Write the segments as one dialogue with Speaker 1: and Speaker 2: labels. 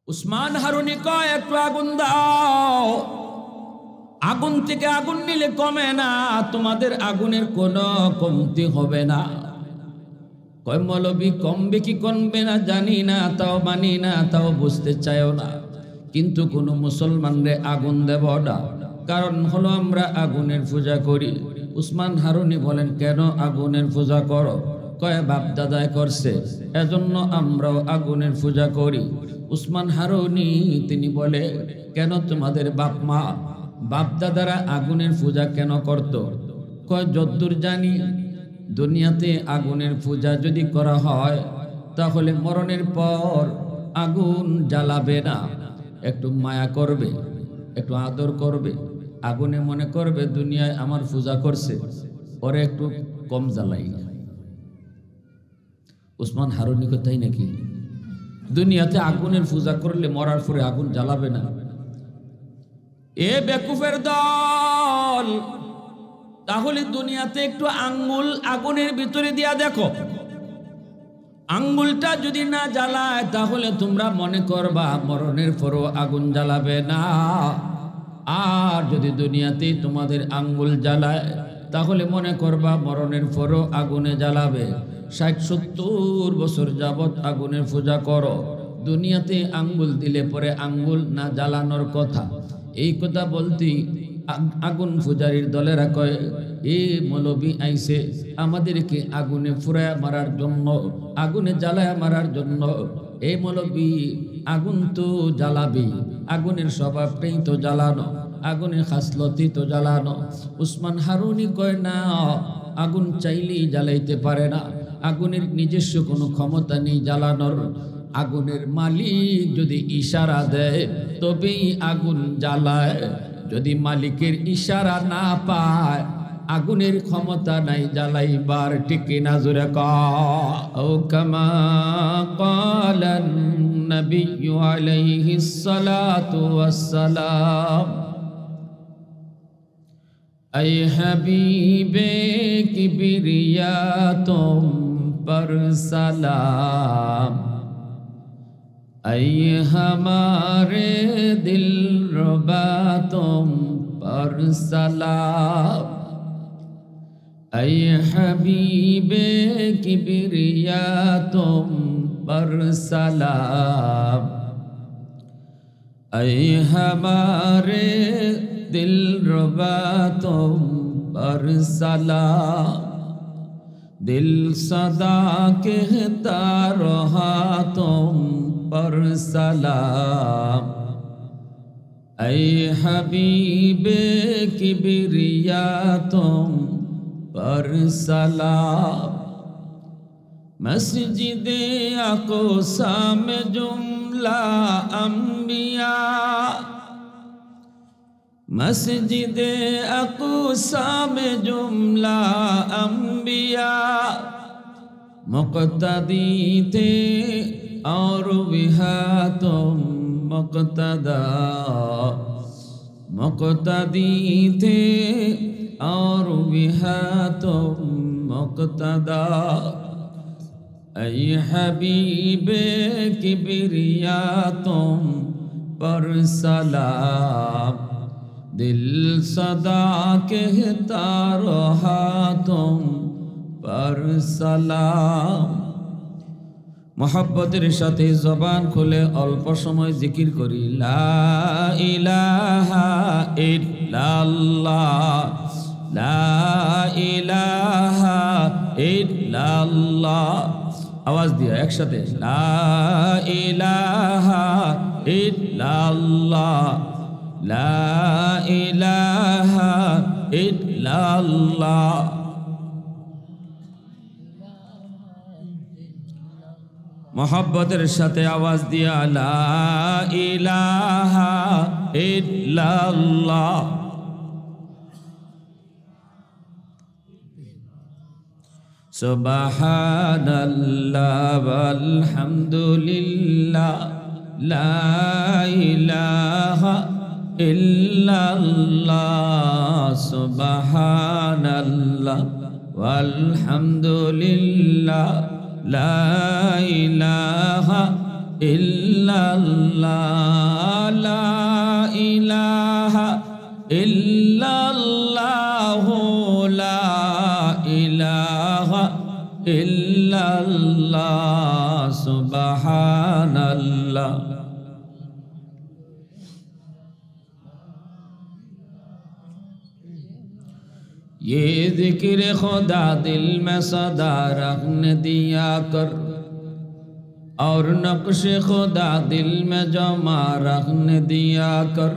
Speaker 1: উসমান হারুনি কয় একটু আগুন দাও। আগুন থেকে আগুন নিলে কমে না, তোমাদের আগুনের কোনো কমতি হবে না। কয় মৌলবী কমবে কি কমবে না জানি না, তাও মানি না, তাও বুঝতে চাইও না, কিন্তু কোন মুসলমানরে আগুন দেব না, কারণ হলো আমরা আগুনের পূজা করি। উসমান হারুনি বলেন কেন আগুনের পূজা করো? কয় বাপ দাদায় করছে, এজন্য আমরাও আগুনের পূজা করি। উসমান হারুনি তিনি বলে কেন তোমাদের বাপ মা বাপ দাদারা আগুনের পূজা কেন করত? কয় যদ্দূর জানি দুনিয়াতে আগুনের পূজা যদি করা হয় তাহলে মরণের পর আগুন জ্বালাবে না, একটু মায়া করবে, একটু আদর করবে, আগুনে মনে করবে দুনিয়ায় আমার পূজা করছে, ওরে একটু কম জ্বালাই। উসমান হারুনি কো তাই নাকি? দুনিয়াতে আগুনের পূজা করলে মরার পরে আগুন জ্বালাবে না? এ বেকুফের দল, তাহলে দুনিয়াতে একটু আঙ্গুল আগুনের ভিতরে দিয়া দেখো, আঙ্গুলটা যদি না জ্বালায় তাহলে তোমরা মনে করবা মরণের পরও আগুন জ্বালাবে না। আর যদি দুনিয়াতে তোমাদের আঙ্গুল জ্বালায় তাহলে মনে করবা মরণের পরও আগুনে জ্বালাবে। 60-70 বছর যাবত আগুনের পূজা করো, দুনিয়াতে আঙ্গুল দিলে পরে আঙ্গুল না জ্বালানোর কথা। এই কথা বলতেই আগুন পূজারীর দলেরা কয় এ মৌলবী আইছে আমাদেরকে আগুনে ফুরায় মারার জন্য, আগুনে জ্বালায় মারার জন্য। এই মৌলবী আগুন তো জ্বালাবে, আগুনের স্বভাবটাই তো জ্বালানো, আগুনের খাসলতি তো জ্বালানো। উসমান হারুনি কয় না, আগুন চাইলেই জ্বালাইতে পারে না, আগুনের নিজস্ব কোনো ক্ষমতা নেই জ্বালানোর। আগুনের মালিক যদি ইশারা দেয় তবেই আগুন জ্বালায়, যদি মালিকের ইশারা না পায় আগুনের ক্ষমতা নাই জ্বালাইবার। ঠিক না জোরে কও কামা ক্বালান নবিয়্যু আলাইহিস সালাতু ওয়াস সালাম, ऐ हबीबे किबरिया तुम पर सलाम, ऐ हमारे दिल रुबा तुम पर सलाम, ऐ हबीबे किबरिया तुम पर सलाम, ऐ हमारे दिल रुबा तुम पर सलाम, दिल सदा कहता रहा तुम पर सलाम, ऐ हबीबे किबरिया तुम पर सलाम। मस्जिदे अक़सा में जुमला अंबिया, मस्जिदे अक़सा में जुमला अंबिया मुक़्तदी थे और विहा तुम मुक़्तदा, मुक़्तदी थे और विहा तुम मुक़्तदा, ऐ हबीबे किबरिया तुम पर सलाम, दिल सदा कहता रहा तुम पर सलाम। मोहब्बतेर साथे जबान खुले अल्प समय जिकिर करी ला इलाहा इल्लाल्लाह, ला इलाहा इल्लाल्लाह। आवाज दिया एक साथे ला इलाहा इल्लाल्लाह, ला इलाहा इल्लाल्लाह। मोहब्बतेर साथे आवाज दिया ला इलाहा इल्लाल्लाह। सुबहानल्लाह वल्हम्दुलिल्लाह, ला इलाहा इल्लल्लाह, सुबहानल्लाह वल्हम्दुलिल्लाह, ला इलाहा ইল্লাল্লাহ লা ইলাহা ইল্লাল্লাহ লা ইলাহা ইল্লাল্লাহ সুবহানাল্লাহ। ये जिक्र खुदा दिल में सदा रखने दिया कर और नक्श खुदा दिल में जमा रखने दिया कर।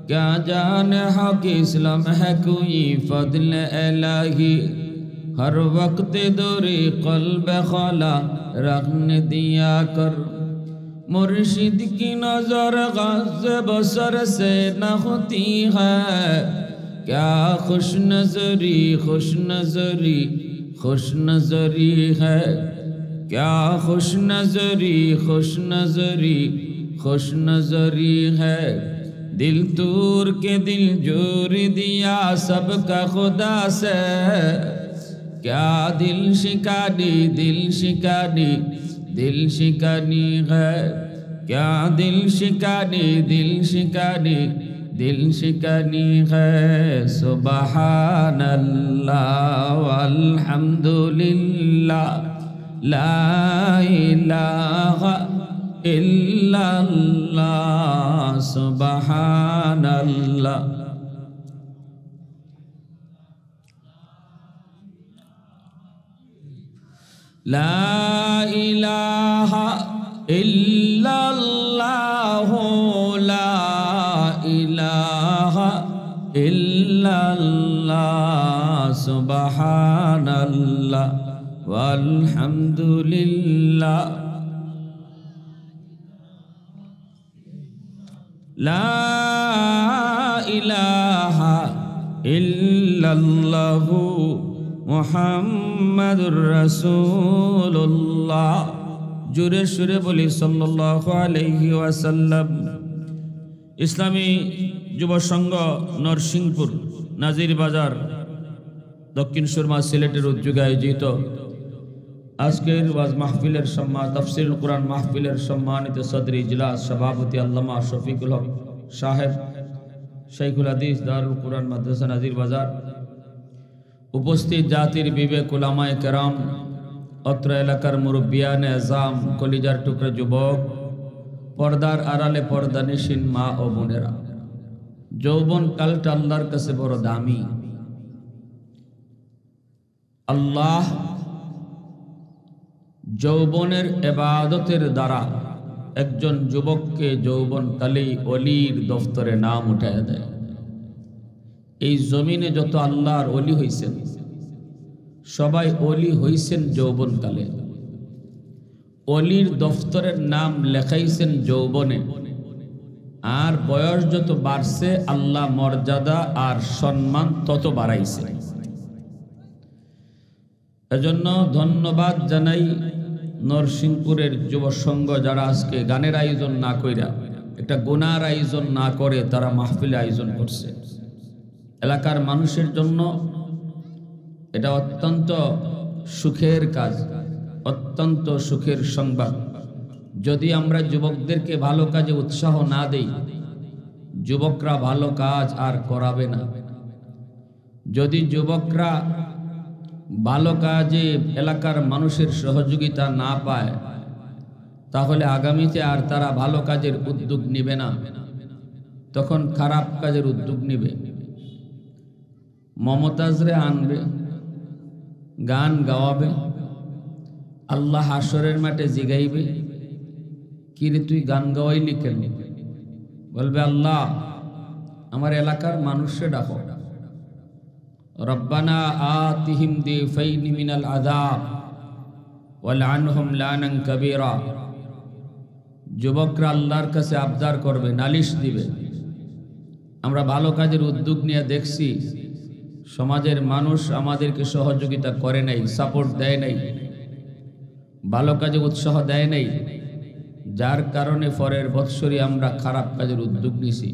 Speaker 1: क्या जाने हक इस्लाम है कोई फضل इलाही हर वक्त दूरी क़ल्ब खला रखने दिया कर। मुर्शिद की नजर गज़ बसर से न होती है क्या खुश नजरी खुश नजरी खुश नजरी है क्या खुश नजरी खुश नजरी खुश नजरी है। दिल तूर के दिल जोर दिया सबका खुदा से क्या दिल शिकानी है क्या दिल शिकानी है। सुबहानल्लाह वल्हम्दुलिल्लाह ला इलाहा इल्लल्लाह सुबहानल्लाह। ला इलाहा इल्लल्लाह ला इलाहा इल्लल्लाह सुबहानल्लाह वल्हम्दुलिल्लाह ला इलाहा इल्लल्लाह मुहम्मदुर रसूलुल्लाह। जुरे सुरे बोली सल्लल्लाहु अलैहि वसल्लम। इस्लामी যুব সংঘ নরসিংপুর নাজির বাজার দক্ষিণ সুরমা সিলেটের উদ্যোগে আয়োজিত আজকের ওয়াজ মাহফিলের তাফসীরুল কুরআন মাহফিলের সম্মানিত সদরি ইজলাস সভাপতি আল্লামা শফিকুল হক সাহেব শাইখুল হাদিস দারুল কুরআন মাদ্রাসা নাজির বাজার, উপস্থিত জাতির বিবেক উলামায়ে কেরাম, অত্র এলাকার মুরব্বিয়ানে আযাম, কলিজার টুকরা যুবক, পর্দার আড়ালে পর্দানিশীন মা ও বোনেরা, যৌবন কালটা আল্লাহর কাছে বড় দামি। আল্লাহ যৌবনের ইবাদতের দ্বারা একজন যুবককে যৌবনকালেই ওলির দফতরে নাম উঠায় দেয়। এই জমিনে যত আল্লাহর ওলি হইছেন সবাই ওলি হইছেন যৌবনকালে। ওলির দফতরের নাম লেখাইছেন যৌবনে, আর বয়স যত বাড়ছে আল্লাহ মর্যাদা আর সম্মান তত বাড়াইছে। এজন্য ধন্যবাদ জানাই নরসিংপুরের যুব সংঘ যারা আজকে গানের আয়োজন না কইরা একটা গুনার আয়োজন না করে তারা মাহফিল আয়োজন করছে। এলাকার মানুষের জন্য এটা অত্যন্ত সুখের কাজ, অত্যন্ত সুখের সংবাদ। যদি আমরা যুবকদেরকে ভালো কাজে উৎসাহ না দেই, যুবকরা ভালো কাজ আর করাবে না। যদি যুবকরা ভালো কাজে এলাকার মানুষের সহযোগিতা না পায়, তাহলে আগামীতে আর তারা ভালো কাজের উদ্যোগ নেবে না, তখন খারাপ কাজের উদ্যোগ নেবে। মমতাজরে আনবে, গান গাওয়াবে, আল্লাহ হাসরের মাঠে জিগাইবে, কিরে তুই গান গাওয়াইলি কেন? বলবে আল্লাহ আমার এলাকার মানুষে ডাকো, রব্বানা আতিহিম দিফাইনি মিনাল আযাব ওয়ালআনহুম লানান কাবীরা। যুবকরা আল্লাহর কাছে আবদার করবে, নালিশ দিবে। আমরা ভালো কাজের উদ্যোগ নিয়ে দেখছি সমাজের মানুষ আমাদেরকে সহযোগিতা করে নাই, সাপোর্ট দেয় নাই, ভালো কাজে উৎসাহ দেয় নাই, যার কারণে পরের বৎসরই আমরা খারাপ কাজের উদ্যোগ নিছি।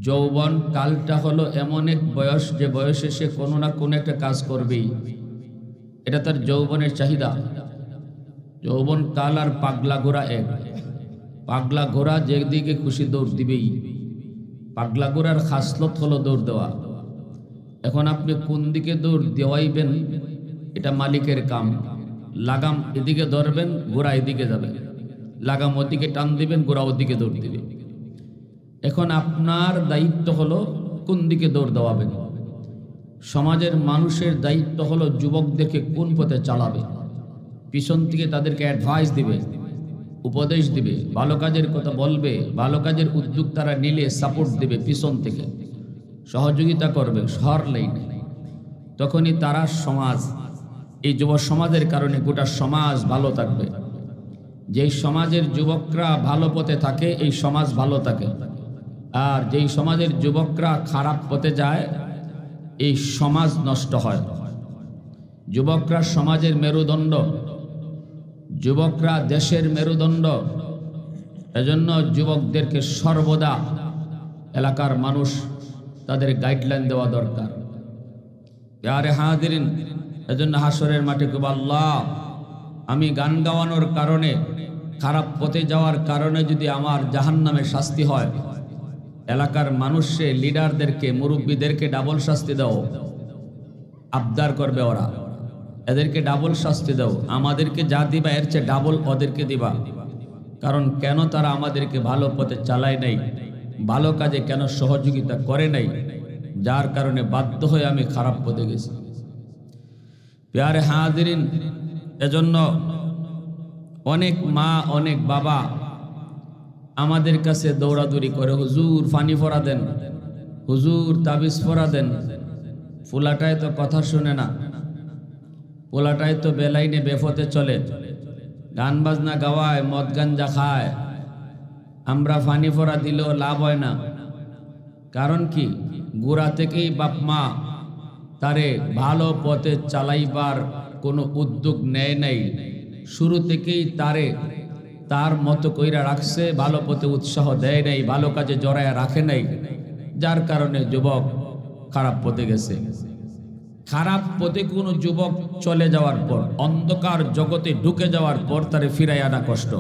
Speaker 1: যৌবন কালটা হলো এমন এক বয়স যে বয়সে সে কোনো না কোনো একটা কাজ করবেই, এটা তার যৌবনের চাহিদা। যৌবন কাল আর পাগলা ঘোড়া এক। পাগলা ঘোড়া যেদিকে খুশি দৌড় দিবেই। পাগলা ঘোড়ার খাসলত হলো দৌড় দেওয়া। এখন আপনি কোন দিকে দৌড় দেওয়াইবেন এটা মালিকের কাম। লাগাম এদিকে ধরবেন, ঘোড়া এদিকে যাবে। লাগাম ওদিকে টান দিবেন, ঘোড়া ওদিকে দৌড় দিবে। এখন আপনার দায়িত্ব হলো কোন দিকে দৌড় দেওয়াবেন। সমাজের মানুষের দায়িত্ব হলো যুবকদেরকে কোন পথে চালাবে। পিছন থেকে তাদেরকে অ্যাডভাইস দিবে, উপদেশ দিবে, ভালো কাজের কথা বলবে, ভালো কাজের উদ্যোগ তারা নিলে সাপোর্ট দিবে, পিছন থেকে সহযোগিতা করবে শহর লাইনে। তখনই তারা সমাজ, এই যুব সমাজের কারণে গোটা সমাজ ভালো থাকবে। যেই সমাজের যুবকরা ভালো পথে থাকে এই সমাজ ভালো থাকে, আর যেই সমাজের যুবকরা খারাপ পথে যায় এই সমাজ নষ্ট হয়। যুবকরা সমাজের মেরুদণ্ড, যুবকরা দেশের মেরুদণ্ড। এজন্য যুবকদেরকে সর্বদা এলাকার মানুষ তাদের গাইডলাইন দেওয়া দরকার। প্যারে হাজিরিন, এজন্য হাসরের মাঠে কব আল্লাহ, আমি গান গাওয়ানোর কারণে, খারাপ পথে যাওয়ার কারণে যদি আমার জাহান্নামে শাস্তি হয়, এলাকার মানুষে লিডারদেরকে, মুরব্বীদেরকে ডাবল শাস্তি দাও। আবদার করবে ওরা, এদেরকে ডাবল শাস্তি দাও। আমাদেরকে যা দিবা এর চেয়ে ডাবল ওদেরকে দিবা। কারণ কেন তারা আমাদেরকে ভালো পথে চালায় নাই, ভালো কাজে কেন সহযোগিতা করে নাই, যার কারণে বাধ্য হয়ে আমি খারাপ পথে গেছি। প্যারে হাজিরিন, এজন্য অনেক মা, অনেক বাবা আমাদের কাছে দৌড়াদৌড়ি করে, হুজুর ফানি ফোরা দেন, হুজুর তাবিজ ফোরা দেন। ফুলাটায় তো কথা শুনে না, পোলাটায় তো বেলাইনে বেফতে চলে, গান বাজনা গাওয়ায়, মদ গাঞ্জা খায়। আমরা ফানি ফোরা দিলেও লাভ হয় না। কারণ কি? গোড়া থেকেই বাপ মা তারে ভালো পথে চালাইবার কোনো উদ্যোগ নেয় নাই। শুরু থেকেই তারে তার মতো কইরা রাখছে, ভালো পথে উৎসাহ দেয় নাই, ভালো কাজে জড়ায়া রাখে নাই, যার কারণে যুবক খারাপ পথে গেছে। খারাপ পথে কোনো যুবক চলে যাওয়ার পর, অন্ধকার জগতে ঢুকে যাওয়ার পর তারে ফিরাই আনা কষ্ট।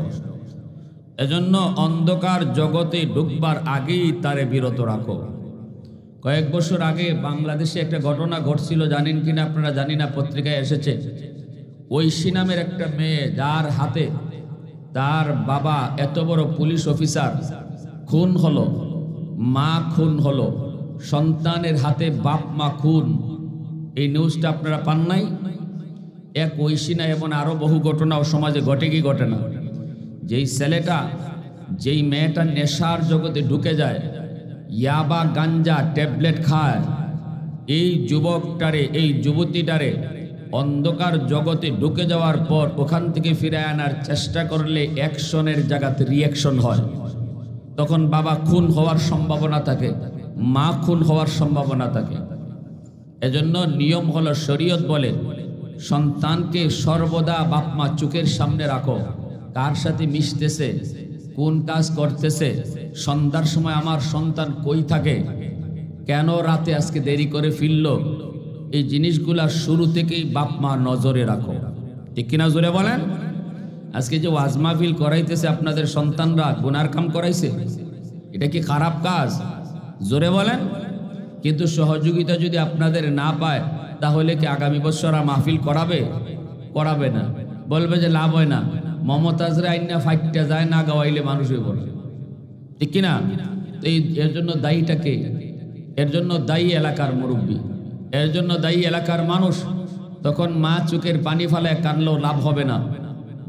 Speaker 1: এজন্য অন্ধকার জগতে ঢুকবার আগেই তারে বিরত রাখো। কয়েক বছর আগে বাংলাদেশে একটা ঘটনা ঘটছিল, জানেন কিনা আপনারা জানি না, পত্রিকায় এসেছে। ঐশী নামের একটা মেয়ে, যার হাতে তার বাবা এত বড় পুলিশ অফিসার খুন হলো, মা খুন হলো, সন্তানের হাতে বাপ মা খুন। এই নিউজটা আপনারা পান নাই? এক ঐশী না, এমন আরো বহু ঘটনাও সমাজে ঘটে কি ঘটে না? যেই ছেলেটা, যেই মেয়েটা নেশার জগতে ঢুকে যায়, ইয়াবা গাঞ্জা ট্যাবলেট খায়, এই যুবকটারে, এই যুবতীটারে অন্ধকার জগতে ঢুকে যাওয়ার পর ওখান থেকে ফিরে আনার চেষ্টা করলে অ্যাকশনের জায়গাতে রিয়াকশন হয়। তখন বাবা খুন হওয়ার সম্ভাবনা থাকে, মা খুন হওয়ার সম্ভাবনা থাকে। এজন্য নিয়ম হলো, শরীয়ত বলে সন্তানকে সর্বদা বাপ মা চোখের সামনে রাখো। কার সাথে মিশতেছে, কোন কাজ করতেছে, সন্ধ্যার সময় আমার সন্তান কই থাকে, কেন রাতে আজকে দেরি করে ফিরল, এই জিনিসগুলা শুরু থেকেই বাপ মা নজরে রাখো। ঠিক কিনা জোরে বলেন? আজকে যে ওয়াজ মাহফিল করাইতেছে আপনাদের সন্তানরা, গুনার কাম করাইছে, এটা কি খারাপ কাজ? জোরে বলেন। কিন্তু সহযোগিতা যদি আপনাদের না পায়, তাহলে কি আগামী বছর আর মাহফিল করাবে? করাবে না। বলবে যে লাভ হয় না, মমতাজরা আইনা ফাইটটা যায়, না গাওয়াইলে মানুষই বলে। ঠিক কিনা? এর জন্য দায়ীটাকে, এর জন্য দায়ী এলাকার মুরব্বী, এর জন্য দায়ী এলাকার মানুষ। তখন মা চোখের পানি ফালায় কানলেও লাভ হবে না,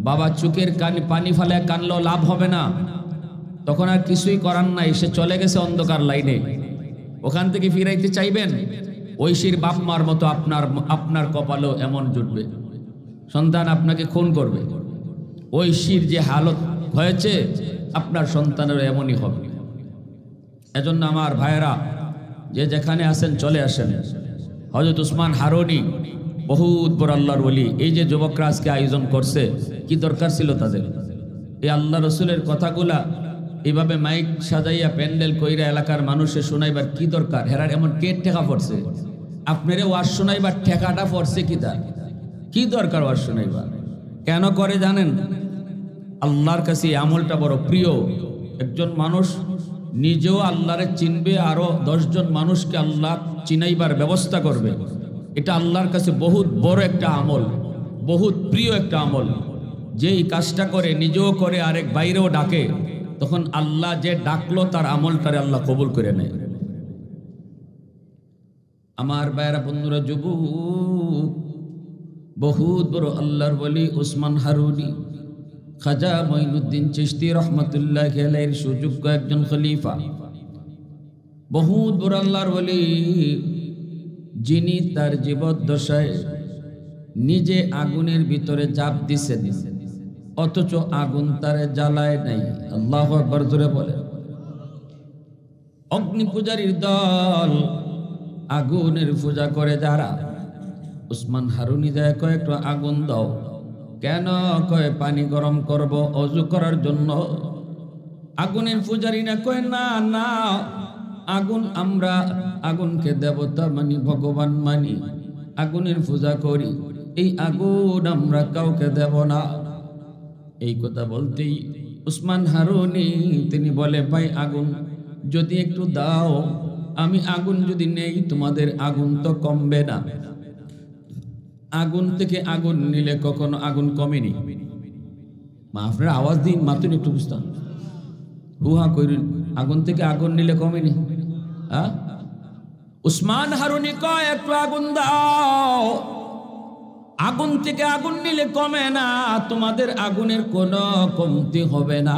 Speaker 1: বাবা চোখের পানি ফালায় কানলেও লাভ হবে না। তখন আর কিছুই করার নাই, সে চলে গেছে অন্ধকার লাইনে। ওখান থেকে ফিরাইতে চাইবেন, ঐশীর বাপ মার মতো আপনার কপালেও এমন জুটবে, সন্তান আপনাকে খুন করবে। ঐশীর যে হালত হয়েছে, আপনার সন্তানের এমনই হবে। এজন্য আমার ভাইয়েরা, যে যেখানে আছেন চলে আসেন। হযরত উসমান হারুনি বহুত বড় আল্লাহর ওলি। এই যে যুবকরা আজকে আয়োজন করছে, কি দরকার ছিল তাদের? এই আল্লাহ রসুলের কথাগুলা এইভাবে মাইক সাজাইয়া প্যান্ডেল কইরা এলাকার মানুষে শোনাইবার কি দরকার? হেরার এমন কে ঠেকা পড়ছে? আপনারে ওয়াজ শোনাইবার ঠেকাটা পড়ছে কি? তার কি দরকার ওয়াজ শোনাইবার? কেন করে জানেন? আল্লাহর কাছে এই আমলটা বড় প্রিয়। একজন মানুষ নিজেও আল্লাহরে চিনবে, আরো 10 জন মানুষকে আল্লাহ চিনাইবার ব্যবস্থা করবে। এটা আল্লাহর কাছে বহুত বড় একটা আমল, বহুত প্রিয় একটা আমল। যে এই কাজটা করে, নিজেও করে, আরেক বাইরেও ডাকে, তখন আল্লাহ যে ডাকলো তার আমলটারে আল্লাহ কবুল করে নেয়। আমার ভাইরা বন্ধুরা, যুবক, বহুত বড় আল্লাহর ওলি ওসমান হারুনি, খাজা মঈনুদ্দিন চিশতি রহমতুল্লাহ আলাইহির সুযোগ্য একজন খলিফা, বহুত বড় আল্লাহর ওলি, যিনি তার জীবদ্দশায় নিজে আগুনের ভিতরে ঝাঁপ দিছেন, অথচ আগুন তারে জ্বালায় নাই। আল্লাহু আকবার জোরে বলে। অগ্নি পূজারীর দল, আগুনের পূজা করে যারা, ওসমান হারুনি যায় কয় একটু আগুন দাও। কেন? কয় পানি গরম করব অজু করার জন্য। আগুনের পূজারী না কয় না না, আগুন আমরা আগুনকে দেবতা মানি, ভগবান মানি, আগুনের পূজা করি, এই আগুন আমরা কাউকে দেব না। এই কথা বলতেই ওসমান হারুনি তিনি বলে, ভাই আগুন যদি একটু দাও, আমি আগুন যদি নেই তোমাদের আগুন তো কমবে না। আগুন থেকে আগুন নিলে কখনো আগুন কমেনি। আপনারা আওয়াজ দিন, মাতুন একটু বুঝতাম, হুহা করিন, আগুন থেকে আগুন নিলে কমেনি। ওসমান হারুনি কয় একটু আগুন দাও, আগুন থেকে আগুন নিলে কমে না, তোমাদের আগুনের কোনো কমতি হবে না।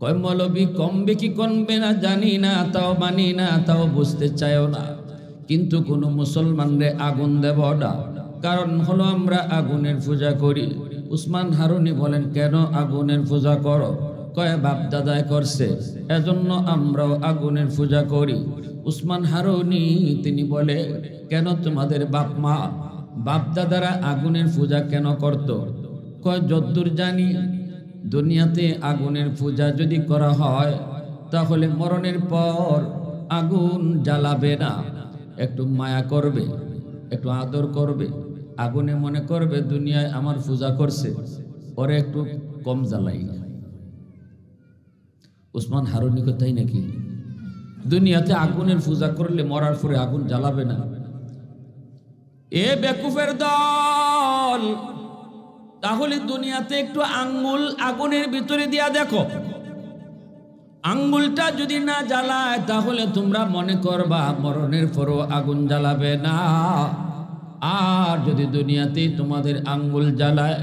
Speaker 1: কয় মৌলবী কমবে কি কমবে না জানি না, তাও মানি না, তাও বুঝতে চাইও না, কিন্তু কোনো মুসলমানরে আগুন দেব না, কারণ হলো আমরা আগুনের পূজা করি। ওসমান হারুনি বলেন, কেন আগুনের পূজা করো? কয় বাপ দাদায় করছে, এজন্য আমরাও আগুনের পূজা করি। ওসমান হারুনি তিনি বলে, কেন তোমাদের বাপ মা বাপ দাদারা আগুনের পূজা কেন করত? কয় যদ্দূর জানি দুনিয়াতে আগুনের পূজা যদি করা হয় তাহলে মরণের পর আগুন জ্বালাবে না, একটু মায়া করবে, একটু আদর করবে, আগুনে মনে করবে দুনিয়ায় আমার পূজা করছে, পরে একটু কম জ্বালাই। ওসমান হারুনি তাই নাকি? দুনিয়াতে আগুনের পূজা করলে মরার পরে আগুন জ্বালাবে না? এ বেকুফের দল, তাহলে দুনিয়াতে একটু আঙ্গুল আগুনের ভিতরে দিয়া দেখো, আঙ্গুলটা যদি না জ্বালায় তাহলে তোমরা মনে করবা মরণের পরও আগুন জ্বালাবে না। আর যদি দুনিয়াতে তোমাদের আঙ্গুল জ্বালায়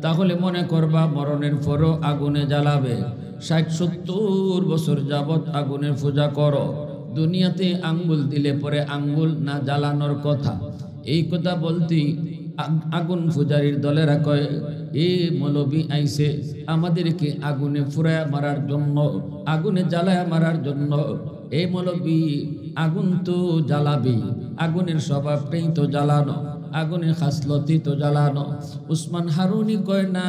Speaker 1: তাহলে মনে করবা মরণের পরও আগুনে জ্বালাবে। 60-70 বছর যাবত আগুনের পূজা করো, দুনিয়াতে আঙ্গুল দিলে পরে আঙ্গুল না জ্বালানোর কথা। এই কথা বলতেই আগুন পূজারীর দলেরা কয়, এ মৌলবী আইছে আমাদেরকে আগুনে ফুরায়া মারার জন্য, আগুনে জ্বালায়া মারার জন্য। এই মৌলবী আগুন তো জ্বালাবি, আগুনের স্বভাবটাই তো জ্বালানো, আগুনের খাসলতই তো জ্বালানো। ওসমান হারুনি কয় না,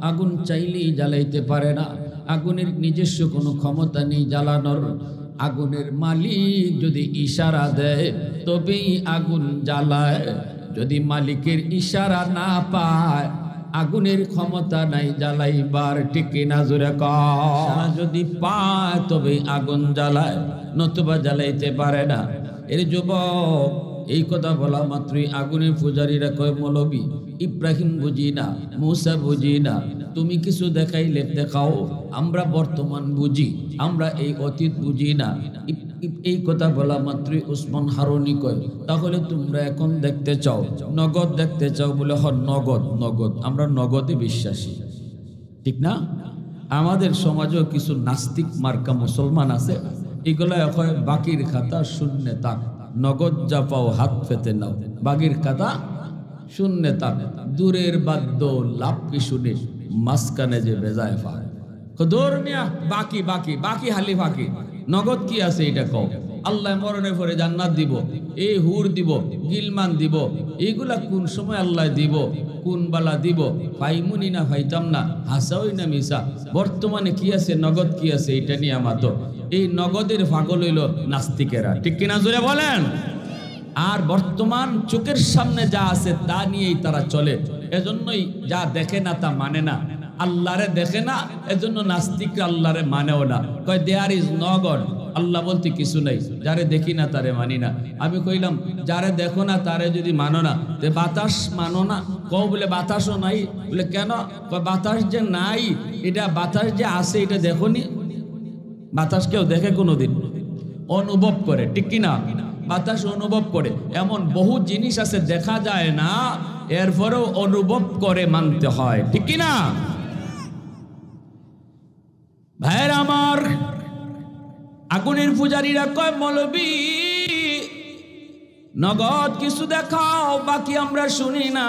Speaker 1: আগুন চাইলেই জ্বালাইতে পারে না, আগুনের নিজস্ব কোনো ক্ষমতা নেই জ্বালানোর। আগুনের মালিক যদি ইশারা দেয় তবেই আগুন জ্বালায়, যদি মালিকের ইশারা না পায় আগুনের ক্ষমতা নাই জ্বালাইবার। ঠিক না জোরে কও? যদি পায় তবে আগুন জ্বালায়, নতুবা জ্বালাইতে পারে না। এর যুবক এই কথা বলা মাত্রই আগুনের পূজারীরা কয়, মৌলবী ইব্রাহিম বুঝি না, মুসা বুঝি না, তুমি কিছু দেখাইলে দেখাও, আমরা বর্তমান বুঝি, আমরা এই অতীত বুঝি না। এই কথা বলা মাত্রই ওসমান হারুনি কয়, তাহলে তোমরা এখন দেখতে চাও, নগদ দেখতে চাও? বলে হ, নগদ। নগদ, আমরা নগদে বিশ্বাসী, ঠিক না? আমাদের সমাজেও কিছু নাস্তিক মার্কা মুসলমান আছে, এগুলা কয় বাকির খাতা শূন্য তাক, নগদ যা পাও হাত পেতে নাও, বাকির খাতা শূন্য তাক। দূরের বাদ্য লাভ কি শুনে মাঝখানে যে বেজায় পায়, দৌড় মিয়া, বাকি বাকি বাকি হালি বাকি, নগদ কি আছে এটা কও? আল্লাহ মরণের পরে জান্নাত দিব, এই হুর দিব, গিলমান দিব, এইগুলা কোন সময় আল্লাহ দিব, কোন বালা দিব, পাইমুনি না পাইতাম না, হাসাওই না মিশা, বর্তমানে কি আছে, নগদ কি আছে, এটা নিয়ে আমাতো। এই নগদের পাগল হইল নাস্তিকেরা, ঠিক কিনা জোরে বলেন? আর বর্তমান চোখের সামনে যা আছে তা নিয়েই তারা চলে। এজন্যই যা দেখে না তা মানে না, আল্লাহরে দেখে না, এজন্য নাস্তিকরা আল্লাহরে মানেও না, কয় দেয়ার ইজ নো গড, আল্লাহ বলতে কিছু নাই, যারে দেখি না তারে মানি না। আমি কইলাম যারে দেখো না তারে যদি মানো না, তে বাতাস মানো না? কও বলে বাতাসও নাই। বলে কেন? কয় বাতাস যে নাই, এটা বাতাস যে আছে এটা দেখো নি? বাতাস কেউ দেখে কোনোদিন? অনুভব করে, ঠিক কিনা? বাতাস অনুভব করে। এমন বহু জিনিস আছে দেখা যায় না, এরপরেও অনুভব করে মানতে হয়, ঠিক কিনা? ভাইয়ের আমার, আগুনের পূজারীরা কয় মৌলবী নগদ কিছু দেখাও, বাকি আমরা শুনি না।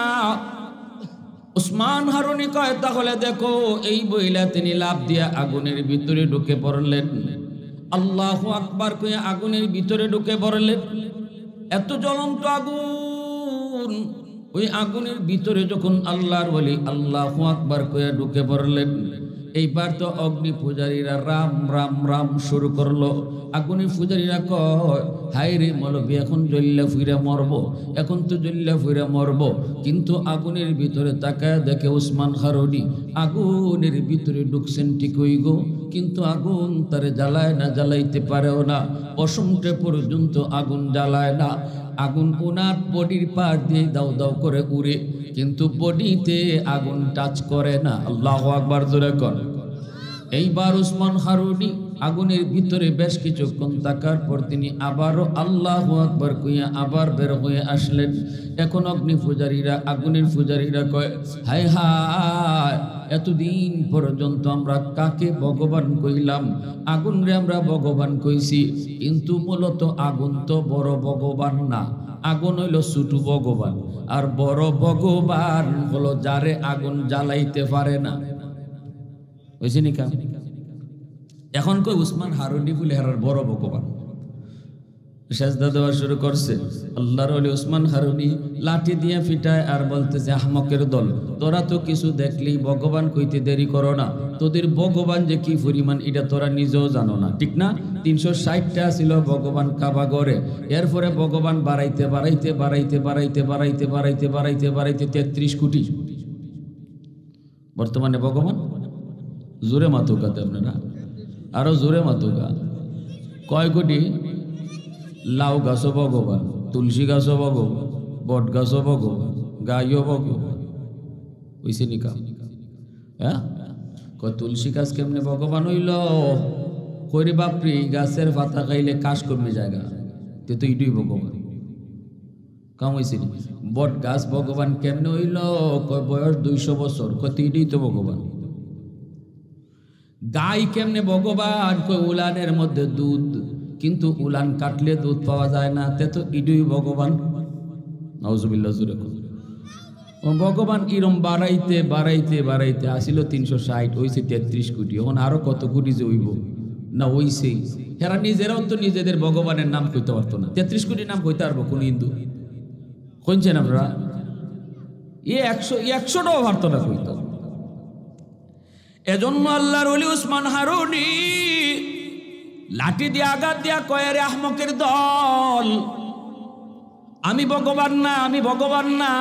Speaker 1: উসমান হারুনি কয় তাহলে দেখো। এই বইলা তিনি লাফ দিয়া আগুনের ভিতরে ঢুকে পড়লেন। আল্লাহু আকবার কয়ে আগুনের ভিতরে ঢুকে পড়লেন। এত জ্বলন্ত আগুন, ওই আগুনের ভিতরে যখন আল্লাহর ওলি আল্লাহু আকবার কয়ে ঢুকে পড়লেন, এইবার তো অগ্নি পূজারীরা রাম রাম রাম শুরু করলো। আগুনের পূজারীরা কয় হায় রে মৌলবী, এখন জ্বল্লা ফুইরা মরব, এখন তো জ্বল্লা ফুইরা মরব। কিন্তু আগুনের ভিতরে তাকায় দেখে উসমান হারুনি আগুনের ভিতরে ঢুকছেন ঠিকই গো, কিন্তু আগুন তারে জ্বালায় না, জ্বালাইতে পারেও না, পশমটে পর্যন্ত আগুন জ্বালায় না। আগুন ওনার বডির পার দিয়ে দাও দাও করে উড়ে, কিন্তু বডিতে আগুন টাচ করে না। আল্লাহু আকবার জোরে কর। এইবার উসমান হারুনি আগুনের ভিতরে বেশ কিছুক্ষণ থাকার পর তিনি আবারও আল্লাহু আকবার কইয়া আবার বের হয়ে আসলেন। এখন অগ্নি পূজারীরা, আগুনের পূজারীরা কয় হায় হায়, এতদিন পর্যন্ত আমরা কাকে ভগবান কইলাম? আগুন রে আমরা ভগবান কইছি, কিন্তু মূলত আগুন তো বড় ভগবান না, আগুন হইল ছোট ভগবান। আর বড় ভগবান হলো যারে আগুন জ্বালাইতে পারে না। বুঝছি নি কাম? এখন কই উসমান হারুনি বলে হারার বড় ভগবান। সেজদা দেওয়া শুরু করছে। আল্লাহর ওলি উসমান হারুনি লাঠি দিয়ে ফিটায় আর বলতেছে আহমকের দল, তোরা তো কিছু দেখলেই ভগবান কইতে দেরি করো না, তোদের ভগবান যে কি পরিমাণ এটা তোরা নিজেও জানো না, ঠিক না? 360টা ছিল ভগবান কাবা ঘরে, এরপরে ভগবান বাড়াইতে বাড়াইতে বাড়াইতে বাড়াইতে বাড়াইতে বাড়াইতে বাড়াইতে বাড়াইতে 33 কোটি বর্তমানে ভগবান। জোরে মাতুকাতে আপনারা, আরো জোরে মাতুকা। কয় কোটি? লাউ গাছও ভগবান, তুলসী গাছও ভগবান, বট গাছও ভগবান, গাইও ভগবান। ওইসে নিকা হ্যাঁ, কয় তুলসী গাছ কেমনে ভগবান হইল? কইরে বাপরি, গাছের পাতা খাইলে কাশ কমে জায়গা, তে তো ইটুই ভগবান। কাম হয়েছে। বট গাছ ভগবান কেমনে হইল? কয় বয়স 200 বছর, কয় ইটুই তো ভগবান। গাই কেমনে ভগবান? কয় উলানের মধ্যে দুধ, কিন্তু উলান কাটলে দুধ পাওয়া যায় না, তে তো ইডুই ভগবান। নাউজুবিল্লাহ জুরে ভগবান ইরম বাড়াইতে বাড়াইতে বাড়াইতে আসিল 360, হইছে 33 কোটি। এখন আরো কত কোটি যে হইব না হইছেই। এরা নিজেরাও তো নিজেদের ভগবানের নাম কইতে পারতো না। 33 কোটি নাম কইতে পারবো কোন হিন্দু? কইছেন আপনারা? 100টাও পারতো না কইতো। এজন্য আল্লাহর ওলি উসমান হারুনি লাঠি দিয়ে আঘাত দিয়া কয় রে আহমকের দল, আমি ভগবান না, আমি ভগবান না,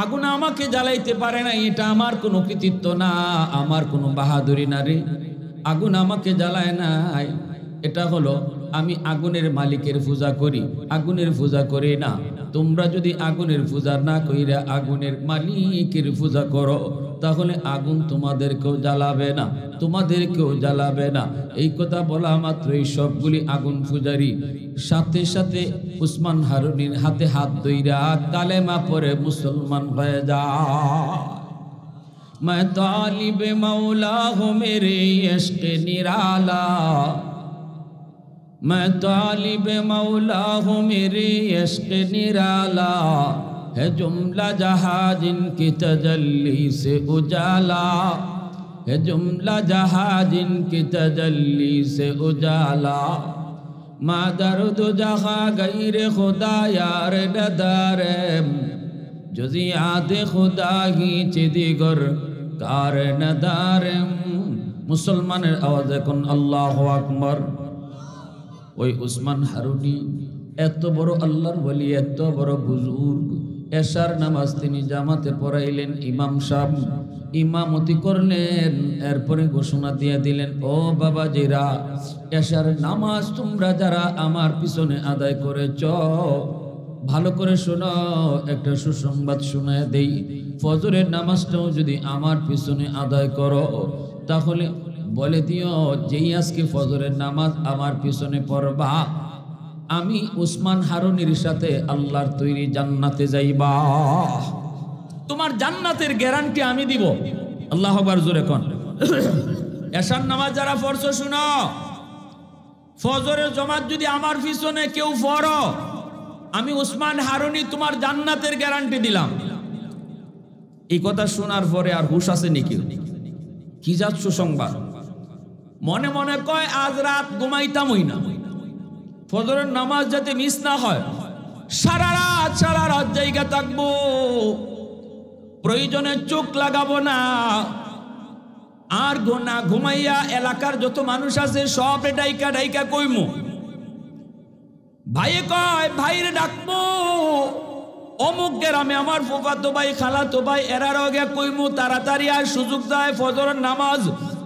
Speaker 1: আগুন আমাকে জ্বালাইতে পারে না, এটা আমার কোনো কৃতিত্ব না, আমার কোনো বাহাদুরি না রে। আগুন আমাকে জ্বালায় নাই, এটা হলো আমি আগুনের মালিকের পূজা করি, আগুনের পূজা করি না। তোমরা যদি আগুনের পূজা না কইরা আগুনের মালিকের পূজা করো, তাহলে আগুন তোমাদেরকেও জ্বালাবে না, তোমাদেরকেও জ্বালাবে না। এই কথা বলা মাত্রই সবগুলি আগুন পূজারী সাথে সাথে উসমান হারুনির হাতে হাত ধইরা কালেমা পড়ে মুসলমান হয়ে যায়। मैं तालिब मौला हूँ मेरे इश्क निराला, मैं तालिब मौला हूँ मेरे इश्क निराला, है जुमला जहाँ जिनकी तजल्ली से उजाला, है जुमला जहाँ जिनकी तजल्ली से उजाला, माँ दर्द जहाँ गैर खुदा यार नदारे, जुज़ी आदे खुदा ही चिदिगर कार नदारे। मुसलमाনের আওয়াজ এখন আল্লাহু আকবার। ওই উসমান হারুনি এত বড় আল্লাহর ওলি, এত বড় বুজুর্গ, এশার নামাজ তিনি জামাতে পড়াইলেন, ইমাম সাহেব ইমামতি করলেন, এরপরে ঘোষণা দিয়ে দিলেন, ও বাবাজিরা, এশার নামাজ তোমরা যারা আমার পিছনে আদায় করেছ, ভালো করে শোনো, একটা সুসংবাদ শোনায় দেই, ফজরের নামাজটাও যদি আমার পিছনে আদায় করো, তাহলে বলে দিও যেই আজকে ফজরের নামাজ আমার পিছনে পড়বা, আমি উসমান হারুনির সাথে আল্লাহর তৈরি জান্নাতে যাইবা। তোমার জান্নাতের গ্যারান্টি আমি দিব। আল্লাহু আকবার, জোরে কোন। এশার নামাজ যারা পড়ছো শুনো, ফজরের জামাত যদি আমার পিছনে কেউ পড়ো, আমি উসমান হারুনি তোমার জান্নাতের গ্যারান্টি দিলাম। এই কথা শোনার পরে আর হুশ আছে নাকি? কি যাচ্ছ সংবাদ? মনে মনে কয় আজ রাত ঘুমাইতামই না, ফজরের নামাজ যাতে মিস না হয়, সারা রাত জায়গা থাকবো, প্রয়োজনে চোখ লাগাবো না, আর না ঘুমাইয়া এলাকার যত মানুষ আছে সব ডাইকা কইমু। ভাইয়ে কয় ভাইরে ডাকবো, অমুক গ্রামে আমার ফুফাতো ভাই, খালাতো ভাই, এরার আগে কইমু, তাড়াতাড়ি আর সুযোগ দেয়, ফজরের নামাজ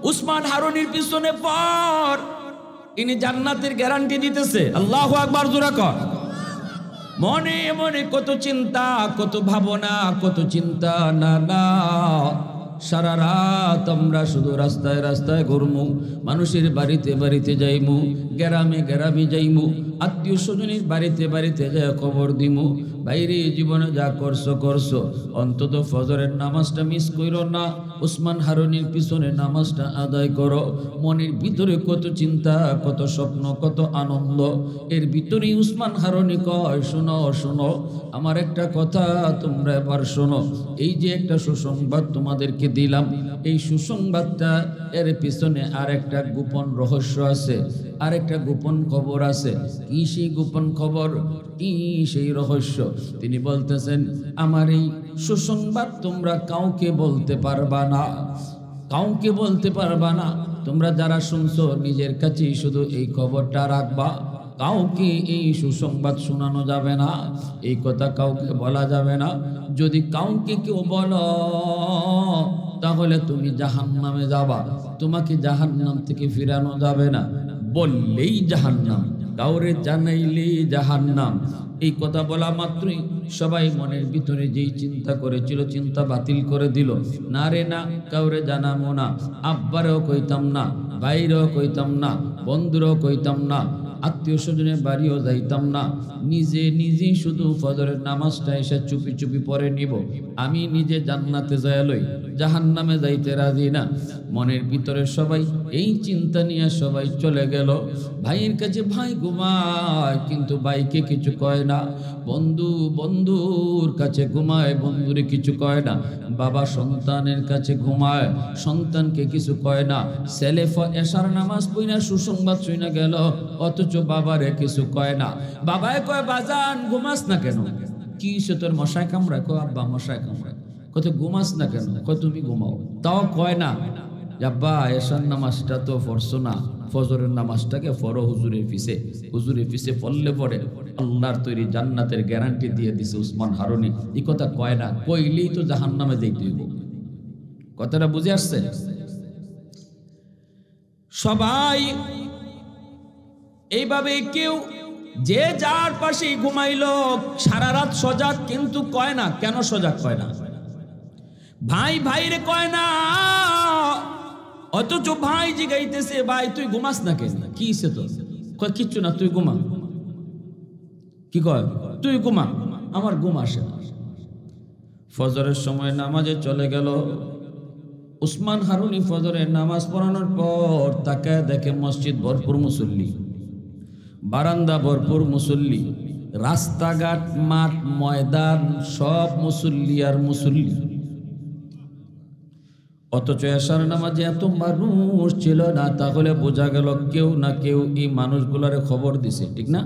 Speaker 1: উসমান হারুনির পিছনে পড়, ইনি জান্নাতের গ্যারান্টি দিতেছে। আল্লাহু আকবার, জোরে কর। মনে মনে কত চিন্তা, কত ভাবনা, কত চিন্তা, না সারা রাত আমরা শুধু রাস্তায় রাস্তায় ঘুরমু, মানুষের বাড়িতে বাড়িতে যাইমু, গ্রামে গ্রামে যাইমু, আত্মীয় স্বজনের বাড়িতে বাড়িতে যায় খবর দিমু, বাইরে জীবনে যা করছো, অন্তত ফজরের নামাজটা মিস করো না, উসমান হারুনির পিছনে নামাজটা আদায় করো। মনের ভিতরে কত চিন্তা, কত স্বপ্ন, কত আনন্দ, এর ভিতরেই উসমান হারুনি কয়, শোনো আমার একটা কথা তোমরা এবার শোনো, এই যে একটা সুসংবাদ তোমাদেরকে দিলাম, এই সুসংবাদটা এর পিছনে আর একটা গোপন রহস্য আছে, আর একটা গোপন খবর আছে। কি সেই গোপন খবর, কি সেই রহস্য? তিনি বলতেছেন, আমার এই সুসংবাদ তোমরা কাউকে বলতে পারবা না, কাউকে বলতে পারবা না। তোমরা যারা শুনছো নিজের কাছেই শুধু এই খবরটা রাখবা, কাউকে এই সুসংবাদ শোনানো যাবে না, এই কথা কাউকে বলা যাবে না। যদি কাউকে কেউ বলো তাহলে তুমি জাহান্নামে যাবা, তোমাকে জাহান্নাম থেকে ফিরানো যাবে না, বললেই জাহান্নাম, কাউরে জানাইলে জাহান্নাম। এই কথা বলা মাত্রই সবাই মনের ভিতরে যেই চিন্তা করেছিল চিন্তা বাতিল করে দিল। না রে না, কাউরে জানাবো না, আব্বারেও কইতাম না, ভাইরেও কইতাম না, বন্ধুরেও কইতাম না, আত্মীয় স্বজনের বাড়িও যাইতাম না, নিজেই শুধু ফজরের নামাজটা এসে চুপি চুপি পরে নিব, আমি নিজে জান্নাতে যায় লই, জাহান্নামে যাইতে রাজি না। মনের ভিতরে সবাই এই চিন্তা নিয়ে সবাই চলে গেল। ভাইয়ের কাছে ভাই ঘুমায়, কিন্তু ভাইকে কিছু কয় না, বন্ধুর কাছে ঘুমায়, বন্ধুরে কিছু কয় না, বাবা সন্তানের কাছে ঘুমায়, সন্তানকে কিছু কয় না। ছেলে এশার নামাজ পড়িনা সুসংবাদ শুনে গেল, অথচ বাবারে কিছু কয় না। বাবায় কয়, বাজান ঘুমাস না কেন? কি সে তোর মশায় কামড়ায়? কয় আব্বা মশায় কামড়ায়। কত ঘুমাস না কেন? কয় তুমি ঘুমাও। তাও কয় না আব্বা এশার নামাজটা তো পড়ছো না, ফজরের নামাজটাকে পড়ো হুজুরের পিছে পড়লে পরে আল্লাহর তৈরি জান্নাতের গ্যারান্টি দিয়ে দিছে উসমান হারুনি। এই কথা কয় না, কইলেই তো জাহান্নামে যাইতে হইব। কথাটা বুঝে আসছে? সবাই এইভাবে কেউ যে যার পাশে ঘুমাইলো, সারা রাত সজাগ, কিন্তু কয় না কেন সজাগ, কয় না ভাই ভাইরে কয় না, অথচ ভাই জিগাইতেছে, ভাই তুই ঘুমাস না কেন? কি সে তো কয় কিচ্ছু না, তুই ঘুমা। কি কয়? তুই ঘুমা, আমার ঘুম আসে না। ফজরের সময় নামাজে চলে গেল। উসমান হারুনি ফজরের নামাজ পড়ানোর পর তাকায় দেখে মসজিদ ভরপুর মুসল্লি, বারান্দা ভরপুর মুসল্লি, রাস্তাঘাট মাঠ ময়দান সব মুসল্লি আর মুসল্লি। অথচ এশার নামাজে এত মানুষ ছিল না, তাহলে বোঝা গেল কেউ না কেউ এই মানুষগুলারে খবর দিছে, ঠিক না?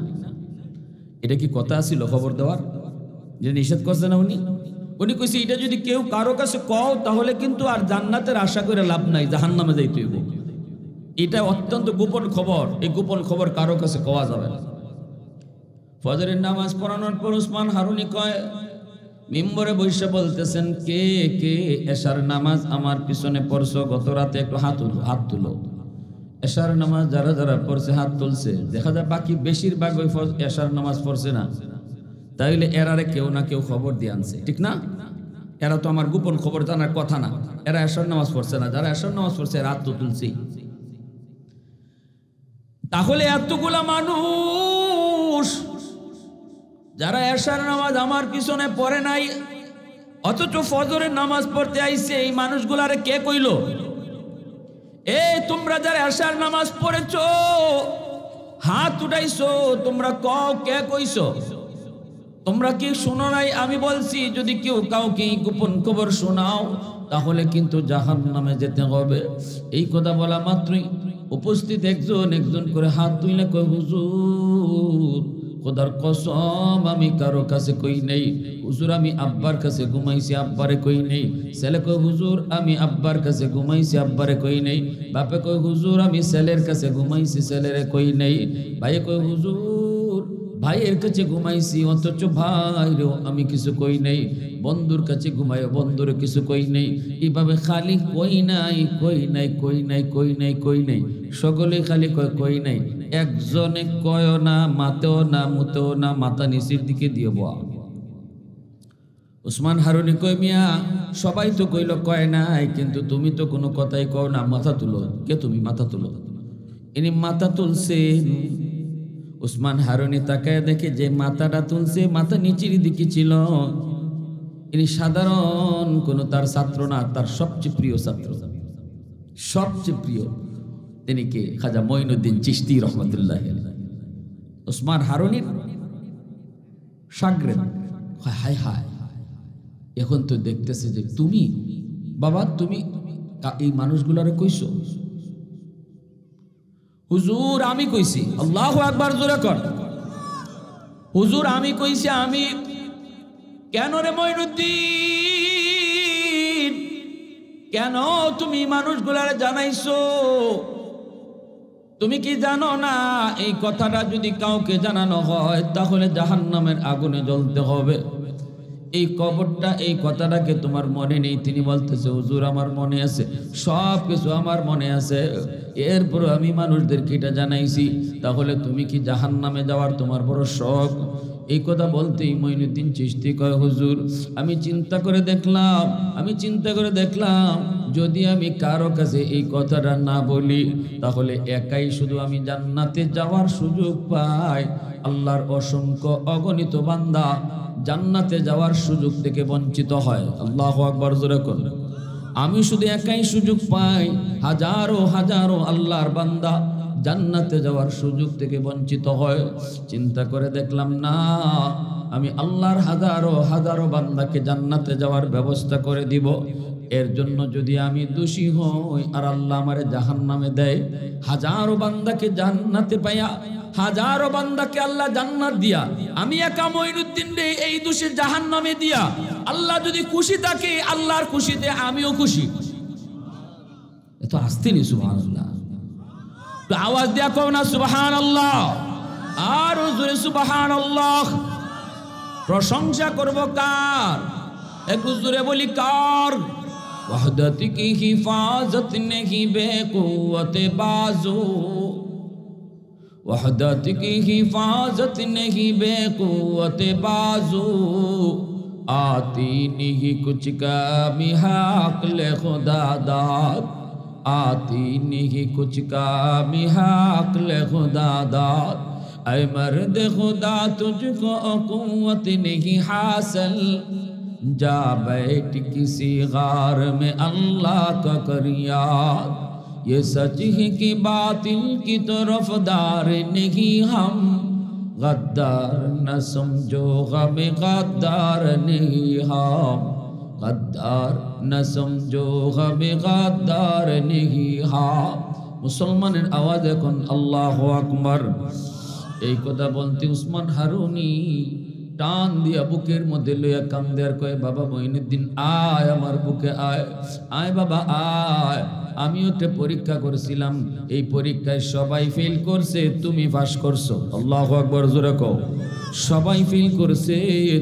Speaker 1: এটা কি কথা ছিল খবর দেওয়ার? যে নিষেধ করছে না উনি কইছে এটা যদি কেউ কারো কাছে কও তাহলে কিন্তু আর জান্নাতের আশা করে লাভ নাই, জাহান্নামে যাইতে হইব। এটা অত্যন্ত গোপন খবর, এই গোপন খবর কারো কাছে কওয়া যাবে না। ফজরের নামাজ পড়ানোর পর উসমান হারুনি কয়, মিম্বরে বৈশা বলতেছেন, কে কে এশার নামাজ আমার পিছনে পড়ছো গত রাতে? একটু হাত তুলো। এশার নামাজ যারা যারা পড়ছে হাত তুলছে, দেখা যায় বাকি বেশিরভাগ ওই এশার নামাজ পড়ছে না। তাইলে এরারে কেউ না কেউ খবর দিয়ে আনছে, ঠিক না? এরা তো আমার গোপন খবর জানার কথা না, এরা এশার নামাজ পড়ছে না। যারা এশার নামাজ পড়ছে এরা হাত তো তুলছে। তাহলে এতগুলা মানুষ যারা এশার নামাজ আমার পিছনে পড়ে নাই, অথচ ফজরের নামাজ পড়তে আইছে, এই মানুষগুলারে কে কইল? তোমরা যারা এশার নামাজ পড়েছো হাত উঠাইছো, তোমরা কও কে কইছো? তোমরা কি শুনো নাই? আমি বলছি যদি কেউ কাউকে গোপন খবর শোনাও তাহলে কিন্তু জাহান্নামে যেতে হবে। এই কথা বলা মাত্রই উপস্থিত একজন একজন করে হাত তুলে কয়, হুজুর খোদার কসম আমি কারো কাছে কই নেই। হুজুর আমি আব্বার কাছে ঘুমাইছি, আব্বারে কই নেই। ছেলে কয়, হুজুর আমি আব্বার কাছে ঘুমাইছি, আব্বারে কই নেই। বাপে কয়, হুজুর আমি ছেলের কাছে ঘুমাইছি, ছেলেরে কই নেই। ভাই কয়, হুজুর ভাইয়ের কাছে ঘুমাইছি, অথচ ভাইরেও আমি কিছু কই নেই। বন্ধুর কাছে ঘুমাই, বন্ধুরে কিছু কই নেই। এইভাবে খালি কই নাই কই নাই কই নাই কই নাই কই নাই, সকলে খালি কয় কই নাই। একজনে কয় না, মাতেও না, মুতেও না, মাথা নিচের দিকে দিয়ে বয়া। উসমান হারুনি কয়, মিয়া সবাই তো কইল কয় নাই, কিন্তু তুমি তো কোনো কথাই কও না, মাথা তুলো। কে তুমি? মাথা তুলো। ইনি মাথা তুলছেন। উসমান হারুনি তাকায় দেখে যে মাথাটা তুলছে মাথা নিচের দিকে ছিল। ইনি সাধারণ কোন তার ছাত্র না, তার সবচেয়ে প্রিয় ছাত্র, সবচেয়ে প্রিয়। তিনি কে? খাজা মঈনুদ্দিন চিশতি রহমতুল্লাহ। উসমান হারুনির শাগরেদ। হায় হায়, এখন তো দেখতেছে যে তুমি বাবা, তুমি এই মানুষগুলারে কইছো? হুজুর আমি কইছি। আল্লাহু আকবার, জোরে কর। হুজুর আমি কইছি। আমি কেন রে মঈনুদ্দিন, কেন তুমি মানুষগুলারে জানাইছো? তুমি কি জানো না এই কথাটা যদি কাউকে জানানো হয় তাহলে জাহান্নামের আগুনে জ্বলতে হবে? এই কবরটা, এই কথাটাকে তোমার মনে নেই? তিনি বলতেছে, হুজুর আমার মনে আছে, সব কিছু আমার মনে আছে, এরপর আমি মানুষদেরকে এটা জানাইছি। তাহলে তুমি কি জাহান্নামে যাওয়ার তোমার বড় শখ? এই কথা বলতেই মঈনুদ্দিন চিশতি কয়, হুজুর আমি চিন্তা করে দেখলাম যদি আমি কারো কাছে এই কথাটা না বলি তাহলে একাই শুধু আমি জান্নাতে যাওয়ার সুযোগ পাই, আল্লাহর অসংখ্য অগণিত বান্দা জান্নাতে যাওয়ার সুযোগ থেকে বঞ্চিত হয়। আল্লাহু আকবার, জোরে করুন। আমি শুধু একাই সুযোগ পাই, হাজারো হাজারো আল্লাহর বান্দা জান্নাতে যাওয়ার সুযোগ থেকে বঞ্চিত হয়। চিন্তা করে দেখলাম না, আমি আল্লাহর হাজারো হাজারো বান্দাকে জান্নাতে যাওয়ার ব্যবস্থা করে দিব। এর জন্য যদি আমি দোষী হই আর আল্লাহ আমারে জাহান্নামে দেয়, হাজারো বান্দাকে জান্নাতে পাইয়া, হাজারো বান্দাকে আল্লাহ জান্নাত দিয়া, আমি একা মঈনুদ্দিন রে এই দোষে জাহান্নামে দিয়া আল্লাহ যদি খুশি থাকে, আল্লাহর খুশিতে আমিও খুশি। এত আসতে নি সুবহানাল্লাহ, তো আওয়াজ দিয়া কও না সুবহানাল্লাহ, আর জোরে সুবহানাল্লাহ। প্রশংসা করব কার? একটু জোরে বলি কার? वहदत की हिफाजत नहीं बेकुवत बाजू, वहदत की हिफाजत नहीं बेकुवत बाजू, आती नहीं कुछ कमी हक़-ए खुदा दाद, आती नहीं कुछ कमी हक़-ए खुदा दाद, ऐ मर्द खुदा तुझको कुव्वत नहीं हासिल, जा बैठ किसी गार में अल्लाह का कर याद, ये सच है कि बातिल की तरफदार नहीं हम, गद्दार न समझो गम गद्दार नहीं हम, गद्दार न समझो गम गद्दार नहीं हम। मुसलमाনের আওয়াজ এখন আল্লাহু আকবার। এই কথা বলতে উসমান হারুনি টান দিয়া বুকের মধ্যে লইয়া কান্দে আর কয়, বাবা মঈনুদ্দিন আয়, আমার বুকে আয়, আয় বাবা আয়। আমিও একটা পরীক্ষা করেছিলাম, এই পরীক্ষায় সবাই ফেল করছে, তুমি পাস করছো। আল্লাহু আকবার, জোরে কও। সবাই ফিল করছে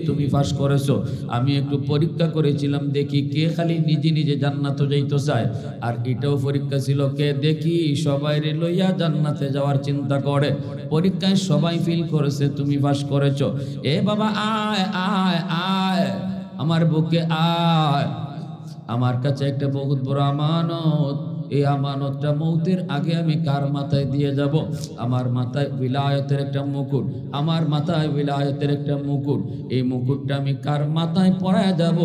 Speaker 1: তুমি পাস করেছো। আমি একটু পরীক্ষা করেছিলাম, দেখি কে খালি নিজে নিজে জান্নাতে যাইতে চায়, আর এটাও পরীক্ষা ছিল কে দেখি সবাই লইয়া জান্নাতে যাওয়ার চিন্তা করে। পরীক্ষায় সবাই ফিল করেছে তুমি পাস করেছো। এ বাবা আয় আয় আয় আমার বুকে আয়, আমার কাছে একটা বহুত বড় আমানত। এই আমানতটা মৌতের আগে আমি কার মাথায় দিয়ে যাব? আমার মাথায় বিলায়তের একটা মুকুট, আমার মাথায় বিলায়তের একটা মুকুট। এই মুকুটটা আমি কার মাথায় পরায় যাব?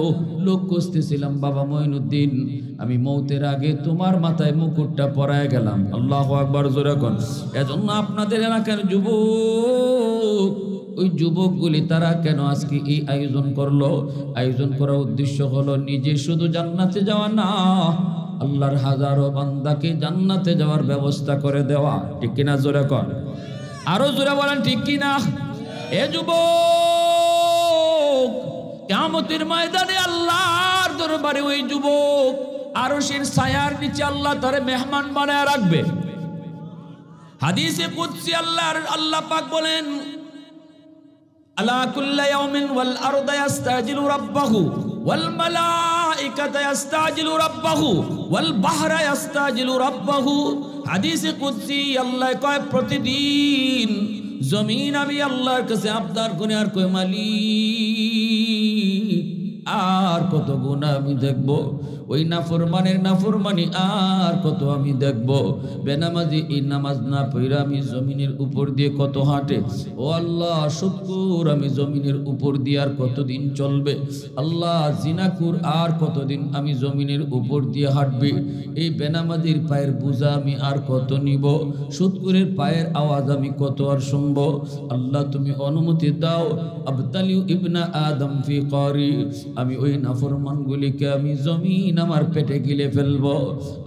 Speaker 1: লোক খুঁজতেছিলাম বাবা মঈনুদ্দিন, আমি মৌতের আগে তোমার মাথায় মুকুটটা পরায় গেলাম। আল্লাহু আকবার জোরে কোন। এজন্য আপনাদের এলাকার যুবক, ওই যুবকগুলি তারা কেন আজকে এই আয়োজন করলো? আয়োজন করার উদ্দেশ্য হলো নিজে শুধু জান্নাতে যাওয়া না, আল্লাহর হাজারো বান্দাকে জান্নাতে যাওয়ার ব্যবস্থা করে দেওয়া। ঠিক কিনা জোরে কর, আরো জোরে বলেন ঠিক কিনা। এ যুবক, কিয়ামতের ময়দানে আল্লাহর দরবারে ওই যুবক আরশের ছায়ার নিচে আল্লাহ তারে মেহমান বানায় রাখবে। হাদিসে কুদসি আল্লাহ পাক বলেন, আলা কুল্লি ইয়াউমিন ওয়াল আরদু ইস্তাজিলু রাব্বাহু ওয়াল মালাইকাতু ইস্তাজিলু রাব্বাহু ওয়াল বাহরা ইস্তাজিলু রাব্বাহু। হাদিসে কুদসি আল্লাহ কয় প্রতিদিন জমিন আমি আল্লাহর কাছে আবদার করি, আর কই মালিক আর কত গুনাহ আমি দেখব, ওই নাফরমানের নাফরমানি আর কত আমি দেখব, বেনামাজি এই নামাজ না পড়া আমি জমিনের উপর দিয়ে কত হাঁটে, ও আল্লাহ শুকর আমি জমিনের উপর দিয়ে আর কতদিন চলবে, আল্লাহ জিনাকুর আর কতদিন আমি জমিনের উপর দিয়ে হাঁটবে, এই বেনামাজির পায়ের বোঝা আমি আর কত নিব, শুকরের পায়ের আওয়াজ আমি কত আর শুনব। আল্লাহ তুমি অনুমতি দাও, আবতালিউ ইবনা আদম ফি কারি, আমি ওই নাফরমানগুলিকে আমি জমিন আমার পেটে গিলে ফেলবো।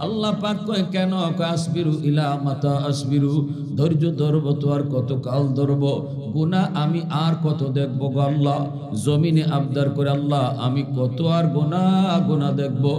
Speaker 1: আল্লাহ পাক কয় কেন? আসবিরু ইলা মাতা আসবিরু, ধৈর্য ধরবো তো আর কত কাল ধরবো, গুনাহ আমি আর কত দেখবো গো আল্লাহ। জমিনে আবদার করে আল্লাহ আমি কত আর গুনাহ দেখবো।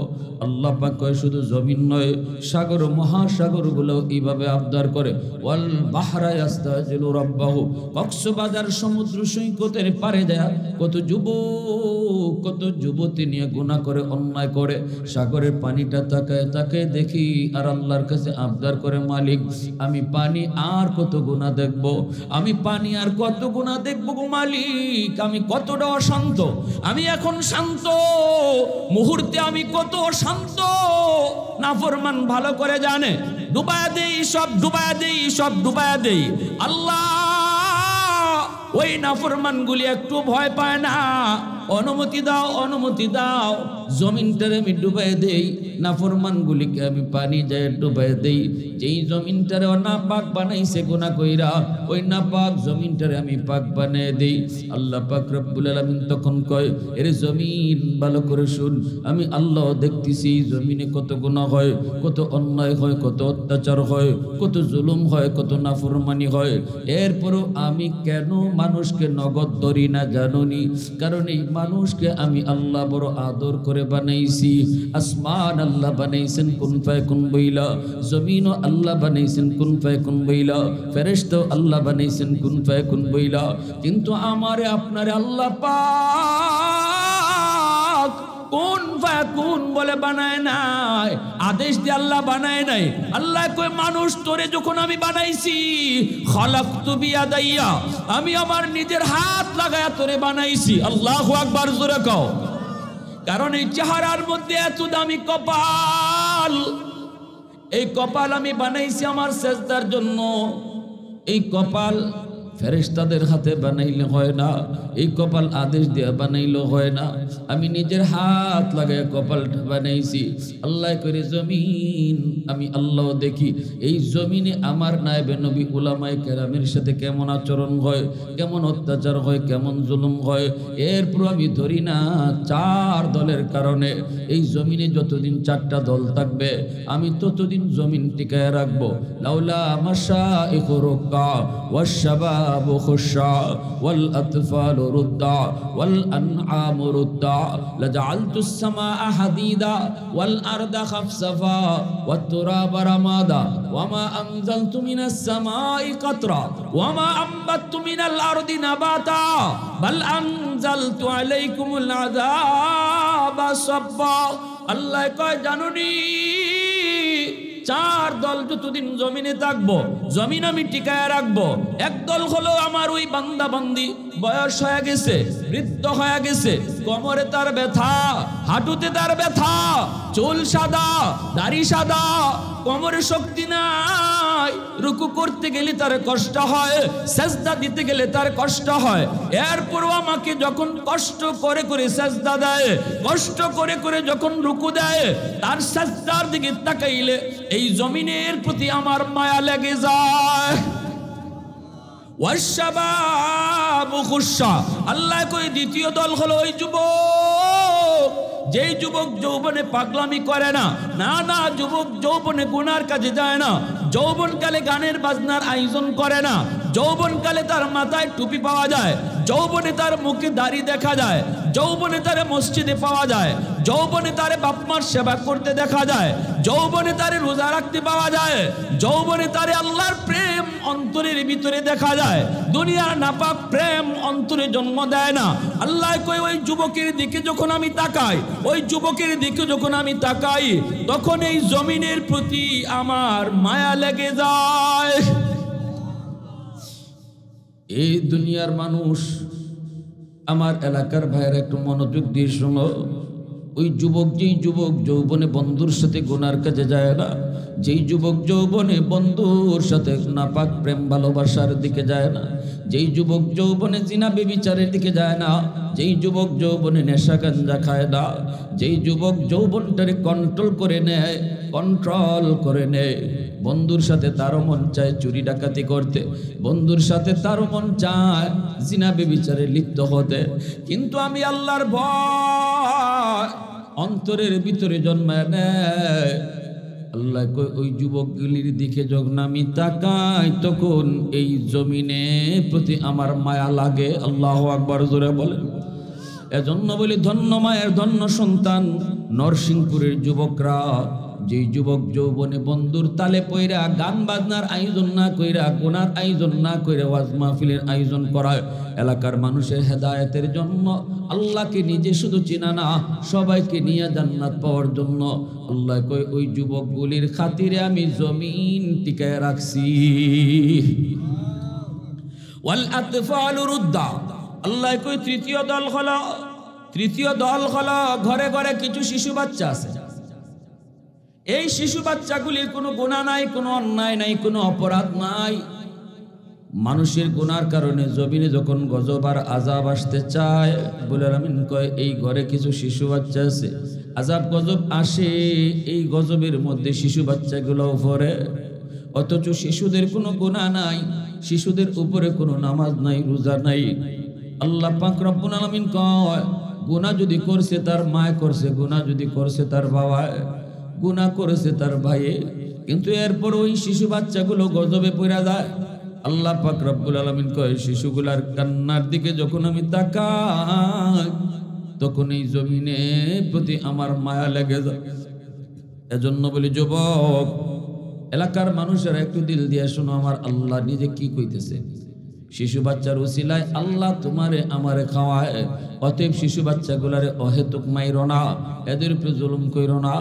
Speaker 1: আল্লাহ পাক কয় শুধু জমিন নয়, সাগর মহাসাগর গুলো এইভাবে আবদার করে, ওয়াল বাহরা ইস্তাজিলু রাব্বাহু, কক্সবাজার সমুদ্র সৈকতের পারে যায় কত যুবক কত যুবতী নিয়ে গুনাহ করে অন্যায় করে, সাগরের পানিটা তাকায় তাকায় দেখি আর আল্লাহর কাছে আবদার করে মালিক আমি পানি আর কত গুনাহ দেখব, আমি পানি আর কত গুনাহ দেখব গো মালিক, আমি কতটা অশান্ত, আমি এখন শান্ত মুহূর্তে আমি কত শান্ত। নাফরমান ভালো করে জানে, ডুবায়া দেই সব ডুবায়া দেই সব ডুবায়া দেই। আল্লাহ ওই নাফরমান গুলি একটু ভয় পায় না, অনুমতি দাও অনুমতি দাও, জমিনটারে আমি ডুবাই দেই, নাফরমান গুলিকে আমি পানি যায় ডুবাই দেই। যেই জমিনটারে নাপাক বানাইছে গুনাহ কইরা, ওই নাপাক জমিনটারে আমি পাক বানায় দেই। আল্লাহ পাক রব্বুল আলামিন তখন কয় এরে জমিন ভালো করে শুন, আমি আল্লাহ দেখতেছি জমিনে কত গুনাহ হয়, কত অন্যায় হয়, কত অত্যাচার হয়, কত জুলুম হয়, কত নাফরমানি হয়, এরপরও আমি কেন মানুষকে নগদ ধরি না জানুনি? কারণ এই মানুষকে আমি আল্লাহ বড় আদর করে বানাইছি। আসমান আল্লাহ বানাইছেন কুন ফায়াকুন বইলা, জমিনও আল্লাহ বানাইছেন কুন ফায়াকুন বইলা, ফেরেশতা আল্লাহ বানাইছেন কুন ফায়াকুন বইলা, কিন্তু আমারে আপনারে আল্লাহ পাক কুন ফায়াকুন বলে বানায় নাই, আদেশ দিয়ে আল্লাহ বানায় নাই। আল্লাহ কয় মানুষ তোরে যখন আমি বানাইছি খালাকতু বিয়াদাইয়া, আমি আমার নিজের হাত লাগায়া তোরে বানাইছি। আল্লাহু আকবার জোরে কও। কারণ এই চেহারার মধ্যে এত দামি কপাল, এই কপাল আমি বানাইছি আমার সেজদার জন্য। এই কপাল ফেরেশতাদের হাতে বানাইলে হয় না, এই কপাল আদেশ দিয়ে বানাইলে হয় না, আমি নিজের হাত লাগায় কপালটা বানাইছি। আল্লাহ করে জমিন আমি আল্লাহ দেখি, এই জমিনে আমার নায়েবে নবী উলামায়ে কেরামের সাথে কেমন আচরণ হয়, কেমন অত্যাচার হয়, কেমন জুলুম হয়, এরপর আমি ধরি না চার দলের কারণে এই জমিনে যতদিন চারটা দল থাকবে আমি ততদিন জমিন টিকায় রাখবো। লাউলা মাশাইখু রুকা ওয়াশ শাবাব والدواب خشعا والأطفال رضعا والأنعام رضعا لجعلت السماء حديدا والأرض خفصفا والتراب رمادا وما أنزلت من السماء قطرا وما أنبت من الأرض نباتا بل أنزلت عليكم العذاب صبا الله কয় জানুনি চার দল যতদিন জমিনে থাকবো জমিন আমি টিকায় রাখবো। একদল হলো আমার ওই বান্দা বান্দি বয়স হয়ে গেছে, বৃদ্ধ হয়ে গেছে, কোমরে তার ব্যথা, হাঁটুতে তার ব্যথা, চুল সাদা, দাড়ি সাদা, কোমরে শক্তি নাই, রুকু করতে গেলে তার কষ্ট হয়, সেজদা দিতে গেলে তার কষ্ট হয়। এরপর আমাকে যখন কষ্ট করে করে সেজদা দেয়, কষ্ট করে করে যখন রুকু দেয়, তার সেজদার দিকে তাকাইলে এই জমিনের প্রতি আমার মায়া লেগে যায়। ওয়াশাবাবু খুশা, আল্লাহ কই দ্বিতীয় দল হলো ওই যুবক, যেই যুবক যৌবনে পাগলামি করে না, না না যুবক যৌবনে গুনার কাজে যায় না, যৌবনকালে গানের বাজনার আয়োজন করে না, যৌবনকালে তার মাথায় টুপি পাওয়া যায়, যৌবনে তার মুখে দাড়ি দেখা যায়, যৌবনে তার মসজিদে পাওয়া যায়, যৌবনে তার বাপ মার সেবা করতে দেখা যায়, যৌবনে তার রোজা রাখতে পাওয়া যায়, যৌবনে তার আল্লাহর প্রেম অন্তরের ভিতরে দেখা যায়। দুনিয়ার নাপাক প্রেম অন্তরে জন্ম দেয় না। আল্লাহ কই ওই যুবকের দিকে যখন আমি তাকাই, ওই যুবকের দিকে যখন আমি তাকাই, তখন এই জমিনের প্রতি আমার মায়া লেগে যায়। এই দুনিয়ার মানুষ, আমার এলাকার ভাইয়ের একটু মনোযোগ দিয়ে শোনো, ওই যুবক যেই যুবক যৌবনে বন্ধুর সাথে গুনার কাজে যায় না, যেই যুবক যৌবনে বন্ধুর সাথে নাপাক প্রেম ভালোবাসার দিকে যায় না, যেই যুবক যৌবনে জিনা ব্যভিচারের দিকে যায় না, যেই যুবক যৌবনে নেশা গাঞ্জা খায় না, যেই যুবক যৌবনটারে কন্ট্রোল করে নেয়, বন্ধুর সাথে তারও মন চায় চুরি ডাকাতি করতে, বন্ধুর সাথে তারও মন চায় জিনা ব্যভিচারে লিপ্ত হতে, কিন্তু আমি আল্লাহর ভয় অন্তরের ভিতরে জন্মায় নেয়। আল্লাহ কই ওই যুবকগুলির দিকে যখন আমি তাকাই, তখন এই জমিনে প্রতি আমার মায়া লাগে। আল্লাহু আকবার জোরে বলেন। এজন্য বলি ধন্য মায়ের ধন্য সন্তান নরসিংপুরের যুবকরা, যেই যুবক যৌবনে বন্ধুর তালে পইরা গান বাজনার আয়োজন না কইরা, গুনার আয়োজন না কইরা ওয়াজ মাহফিলের আয়োজন করায়, এলাকার মানুষের হেদায়েতের জন্য, আল্লাহকে নিজে শুধু চিনা না সবাইকে নিয়ে জান্নাত পাওয়ার জন্য, আল্লাহ কই ওই যুবকগুলির খাতিরে আমি জমিন টিকায় রাখছি। ওয়াল আতফালু রুদ্দা, আল্লাহ কই তৃতীয় দল হলো ঘরে ঘরে কিছু শিশু বাচ্চা আছে। এই শিশু বাচ্চাগুলির কোনো গুনাহ নাই, কোনো অন্যায় নাই, কোনো অপরাধ নাই। মানুষের গুনার কারণে জমিনে যখন গজব আর আযাব আসতে চায়, বলে আমিন কয় এই ঘরে কিছু শিশু বাচ্চা আছে, আযাব গজব আসে, এই গজবের মধ্যে শিশু বাচ্চাগুলো পড়ে, অথচ শিশুদের কোনো গুনাহ নাই, শিশুদের উপরে কোনো নামাজ নাই, রোজা নাই। আল্লাহ পাক রব্বুল আলামিন কয় গুনাহ যদি করছে তার মা করছে, গুনাহ যদি করছে তার বাবা, গুনাহ করেছে তার ভাই, কিন্তু এরপর ওই শিশু বাচ্চাগুলো গজবে পড়া যায়। আল্লাহ পাক রব্বুল আলামিন কয় শিশুগুলার কান্নার দিকে যখন আমি তাকাই, তখন এই জমিনে প্রতি আমার মায়া লেগে যায়। এজন্য বলি যুবক, এলাকার মানুষেরা একটু দিল দিয়ে শোনো, আমার আল্লাহ নিজে কি কইতেছে। শিশু বাচ্চার উসিলায় আল্লাহ তোমারে আমারে খাওয়ায়, অতএব শিশু বাচ্চাগুলারে অহেতুক মাইরো না, এদের উপরে জুলুম কইরো না।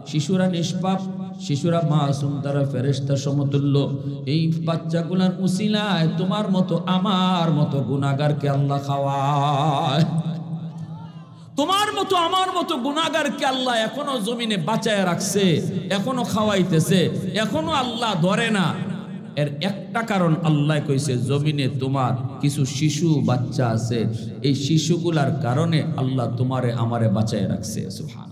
Speaker 1: শিশুরা নিষ্পাপ, শিশুরা মাসুম, তারা ফেরেশতা সমতুল্য। এই বাচ্চাগুলার উসিলায় তোমার মতো আমার মতো গুনাহগারকে আল্লাহ খাওয়ায়, তোমার মতো আমার মতো গুনাহগারকে আল্লাহ এখনো জমিনে বাঁচায় রাখছে, এখনো খাওয়াইতেছে, এখনো আল্লাহ ধরে না। এর একটা কারণ আল্লাহ কইছে জমিনে তোমার কিছু শিশু বাচ্চা আছে, এই শিশুগুলার কারণে আল্লাহ তোমারে আমারে বাঁচায় রাখছে। সুবহানাল্লাহ।